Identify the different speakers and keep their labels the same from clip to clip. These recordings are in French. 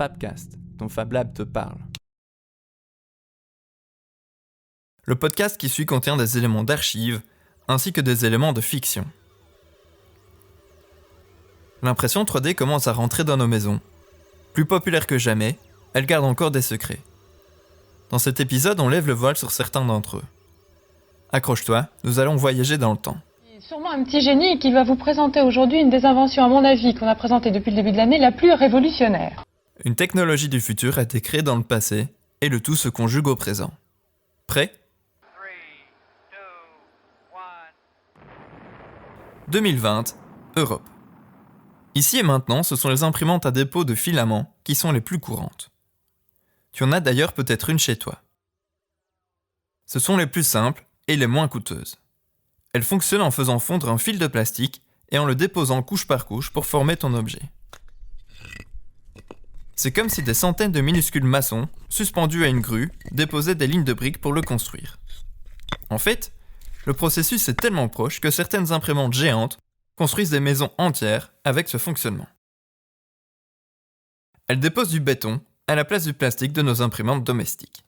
Speaker 1: Fabcast, ton Fab Lab te parle. Le podcast qui suit contient des éléments d'archives ainsi que des éléments de fiction. L'impression 3D commence à rentrer dans nos maisons. Plus populaire que jamais, elle garde encore des secrets. Dans cet épisode, on lève le voile sur certains d'entre eux. Accroche-toi, nous allons voyager dans le temps.
Speaker 2: Sûrement un petit génie qui va vous présenter aujourd'hui une des inventions, à mon avis, qu'on a présentée depuis le début de l'année, la plus révolutionnaire.
Speaker 1: Une technologie du futur a été créée dans le passé, et le tout se conjugue au présent. Prêt ? 2020, Europe. Ici et maintenant, ce sont les imprimantes à dépôt de filaments qui sont les plus courantes. Tu en as d'ailleurs peut-être une chez toi. Ce sont les plus simples et les moins coûteuses. Elles fonctionnent en faisant fondre un fil de plastique et en le déposant couche par couche pour former ton objet. C'est comme si des centaines de minuscules maçons, suspendus à une grue, déposaient des lignes de briques pour le construire. En fait, le processus est tellement proche que certaines imprimantes géantes construisent des maisons entières avec ce fonctionnement. Elles déposent du béton à la place du plastique de nos imprimantes domestiques.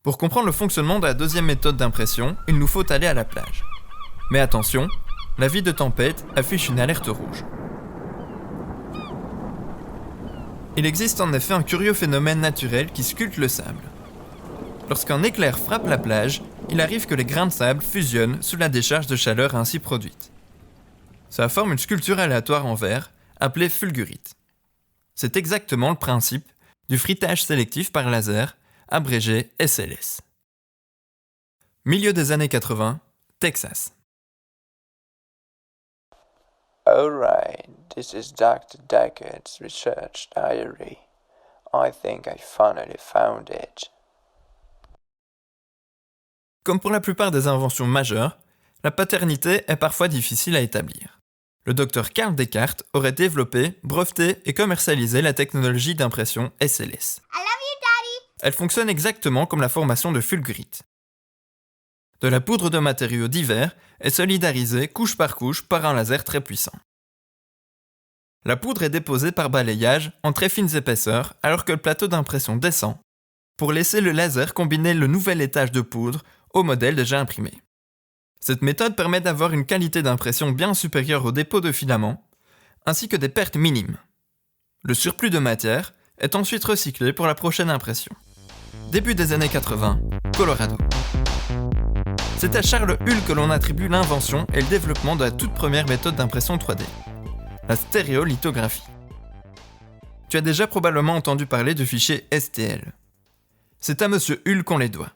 Speaker 1: Pour comprendre le fonctionnement de la deuxième méthode d'impression, il nous faut aller à la plage. Mais attention, l'avis de tempête affiche une alerte rouge. Il existe en effet un curieux phénomène naturel qui sculpte le sable. Lorsqu'un éclair frappe la plage, il arrive que les grains de sable fusionnent sous la décharge de chaleur ainsi produite. Ça forme une sculpture aléatoire en verre, appelée fulgurite. C'est exactement le principe du frittage sélectif par laser, abrégé SLS. Milieu des années 80, Texas.
Speaker 3: Alright, this is Dr. Decker's research diary. I think I finally found it.
Speaker 1: Comme pour la plupart des inventions majeures, la paternité est parfois difficile à établir. Le docteur Karl Descartes aurait développé, breveté et commercialisé la technologie d'impression SLS.
Speaker 4: I love you, Daddy!
Speaker 1: Elle fonctionne exactement comme la formation de fulgurite. De la poudre de matériaux divers est solidarisée couche par couche par un laser très puissant. La poudre est déposée par balayage en très fines épaisseurs alors que le plateau d'impression descend pour laisser le laser combiner le nouvel étage de poudre au modèle déjà imprimé. Cette méthode permet d'avoir une qualité d'impression bien supérieure au dépôt de filaments ainsi que des pertes minimes. Le surplus de matière est ensuite recyclé pour la prochaine impression. Début des années 80, Colorado. C'est à Charles Hull que l'on attribue l'invention et le développement de la toute première méthode d'impression 3D, la stéréolithographie. Tu as déjà probablement entendu parler du fichier STL. C'est à M. Hull qu'on les doit.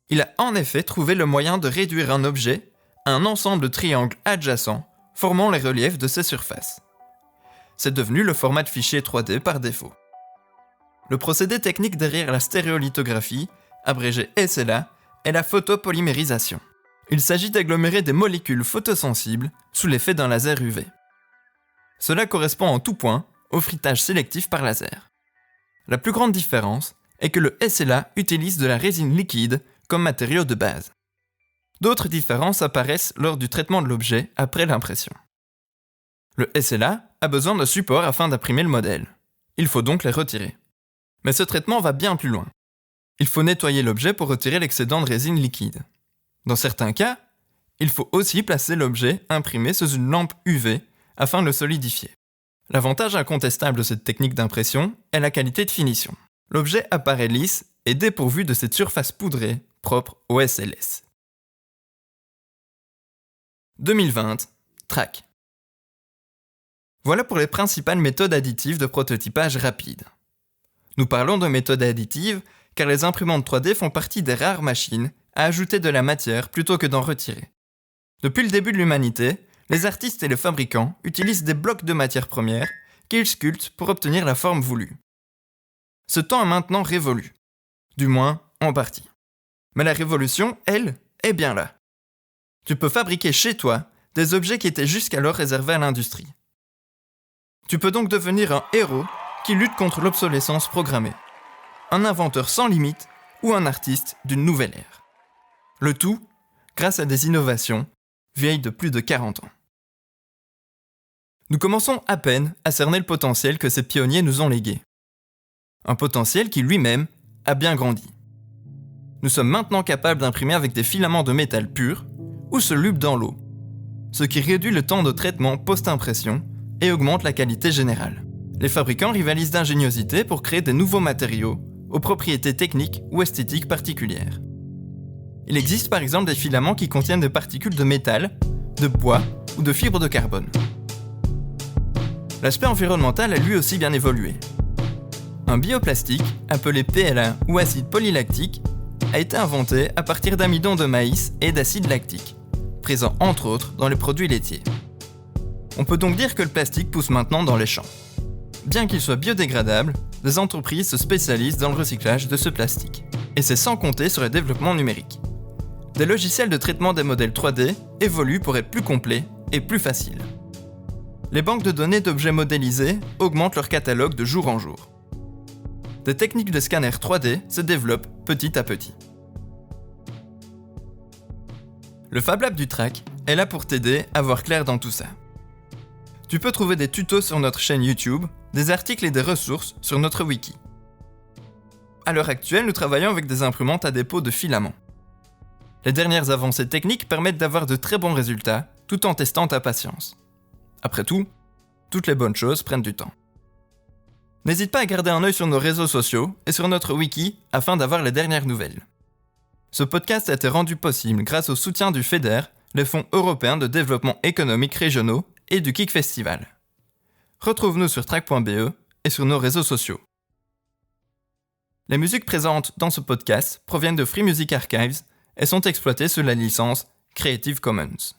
Speaker 1: Il a en effet trouvé le moyen de réduire un objet à un ensemble de triangles adjacents formant les reliefs de ses surfaces. C'est devenu le format de fichier 3D par défaut. Le procédé technique derrière la stéréolithographie, abrégé SLA, est la photopolymérisation. Il s'agit d'agglomérer des molécules photosensibles sous l'effet d'un laser UV. Cela correspond en tout point au frittage sélectif par laser. La plus grande différence est que le SLA utilise de la résine liquide comme matériau de base. D'autres différences apparaissent lors du traitement de l'objet après l'impression. Le SLA a besoin de support afin d'imprimer le modèle. Il faut donc les retirer. Mais ce traitement va bien plus loin. Il faut nettoyer l'objet pour retirer l'excédent de résine liquide. Dans certains cas, il faut aussi placer l'objet imprimé sous une lampe UV afin de le solidifier. L'avantage incontestable de cette technique d'impression est la qualité de finition. L'objet apparaît lisse et dépourvu de cette surface poudrée propre au SLS. 2020, Track. Voilà pour les principales méthodes additives de prototypage rapide. Nous parlons de méthodes additives car les imprimantes 3D font partie des rares machines à ajouter de la matière plutôt que d'en retirer. Depuis le début de l'humanité, les artistes et les fabricants utilisent des blocs de matière première qu'ils sculptent pour obtenir la forme voulue. Ce temps est maintenant révolu, du moins en partie. Mais la révolution, elle, est bien là. Tu peux fabriquer chez toi des objets qui étaient jusqu'alors réservés à l'industrie. Tu peux donc devenir un héros qui lutte contre l'obsolescence programmée, un inventeur sans limite ou un artiste d'une nouvelle ère. Le tout grâce à des innovations vieilles de plus de 40 ans. Nous commençons à peine à cerner le potentiel que ces pionniers nous ont légué. Un potentiel qui lui-même a bien grandi. Nous sommes maintenant capables d'imprimer avec des filaments de métal pur ou solubles dans l'eau, ce qui réduit le temps de traitement post-impression et augmente la qualité générale. Les fabricants rivalisent d'ingéniosité pour créer des nouveaux matériaux aux propriétés techniques ou esthétiques particulières. Il existe par exemple des filaments qui contiennent des particules de métal, de bois ou de fibres de carbone. L'aspect environnemental a lui aussi bien évolué. Un bioplastique, appelé PLA ou acide polylactique, a été inventé à partir d'amidon de maïs et d'acide lactique, présent entre autres dans les produits laitiers. On peut donc dire que le plastique pousse maintenant dans les champs. Bien qu'il soit biodégradable, des entreprises se spécialisent dans le recyclage de ce plastique. Et c'est sans compter sur le développement numérique. Des logiciels de traitement des modèles 3D évoluent pour être plus complets et plus faciles. Les banques de données d'objets modélisés augmentent leur catalogue de jour en jour. Des techniques de scanner 3D se développent petit à petit. Le Fab Lab du Trac est là pour t'aider à voir clair dans tout ça. Tu peux trouver des tutos sur notre chaîne YouTube, des articles et des ressources sur notre wiki. À l'heure actuelle, nous travaillons avec des imprimantes à dépôt de filaments. Les dernières avancées techniques permettent d'avoir de très bons résultats tout en testant ta patience. Après tout, toutes les bonnes choses prennent du temps. N'hésite pas à garder un œil sur nos réseaux sociaux et sur notre wiki afin d'avoir les dernières nouvelles. Ce podcast a été rendu possible grâce au soutien du FEDER, les Fonds européens de développement économique régionaux et du Kik Festival. Retrouve-nous sur trac.be et sur nos réseaux sociaux. Les musiques présentes dans ce podcast proviennent de Free Music Archives et sont exploitées sous la licence Creative Commons.